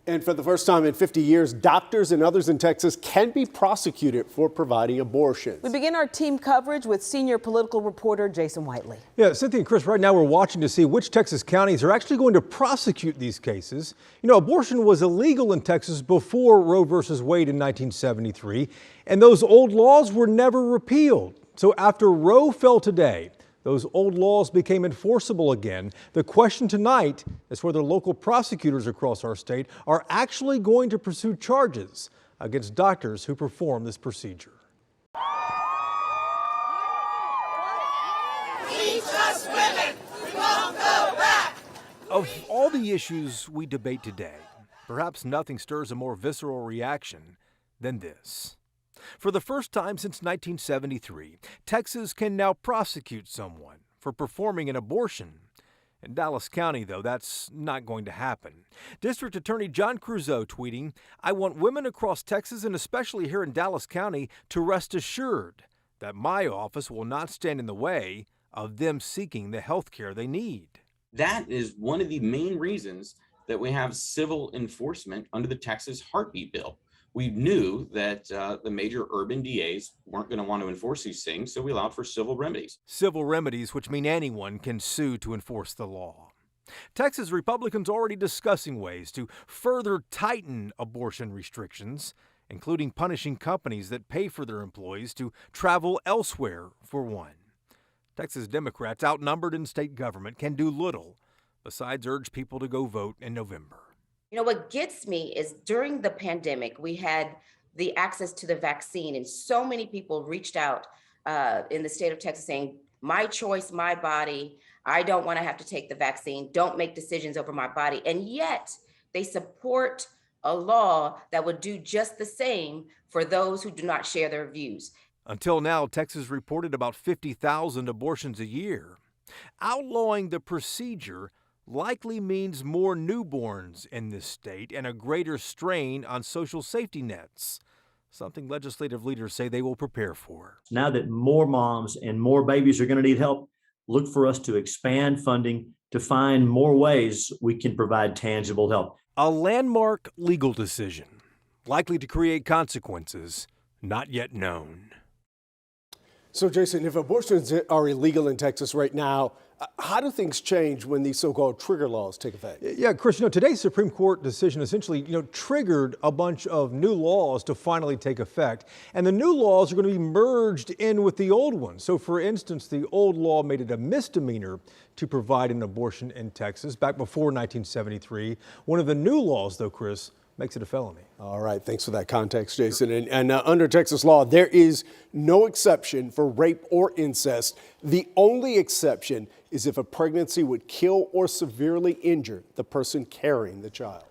And for the first time in 50 years, doctors and others in Texas can be prosecuted for providing abortions. We begin our team coverage with senior political reporter Jason Whiteley. Yeah, Cynthia and Chris, right now we're watching to see which Texas counties are actually going to prosecute these cases. You know, abortion was illegal in Texas before Roe versus Wade in 1973, and those old laws were never repealed. So after Roe fell today, those old laws became enforceable again. The question tonight is whether local prosecutors across our state are actually going to pursue charges against doctors who perform this procedure. Teach us women, we won't go back. Of all the issues we debate today, perhaps nothing stirs a more visceral reaction than this. For the first time since 1973, Texas can now prosecute someone for performing an abortion. In Dallas County, though, that's not going to happen. District Attorney John Creuzot tweeting, "I want women across Texas and especially here in Dallas County to rest assured that my office will not stand in the way of them seeking the health care they need." That is one of the main reasons that we have civil enforcement under the Texas Heartbeat Bill. We knew that the major urban DAs weren't going to want to enforce these things, so we allowed for civil remedies. Civil remedies, which mean anyone can sue to enforce the law. Texas Republicans already discussing ways to further tighten abortion restrictions, including punishing companies that pay for their employees to travel elsewhere for one. Texas Democrats, outnumbered in state government, can do little besides urge people to go vote in November. You know, what gets me is during the pandemic, we had the access to the vaccine, and so many people reached out in the state of Texas saying, my choice, my body, I don't want to have to take the vaccine, don't make decisions over my body. And yet they support a law that would do just the same for those who do not share their views. Until now, Texas reported about 50,000 abortions a year. Outlawing the procedure likely means more newborns in this state and a greater strain on social safety nets, something legislative leaders say they will prepare for. Now that more moms and more babies are going to need help, look for us to expand funding to find more ways we can provide tangible help. A landmark legal decision, likely to create consequences not yet known. So, Jason, if abortions are illegal in Texas right now, how do things change when these so-called trigger laws take effect? Yeah, Chris, today's Supreme Court decision essentially, triggered a bunch of new laws to finally take effect. And the new laws are going to be merged in with the old ones. So, for instance, the old law made it a misdemeanor to provide an abortion in Texas back before 1973. One of the new laws, though, Chris, makes it a felony. All right. Thanks for that context, Jason. And under Texas law, there is no exception for rape or incest. The only exception is if a pregnancy would kill or severely injure the person carrying the child.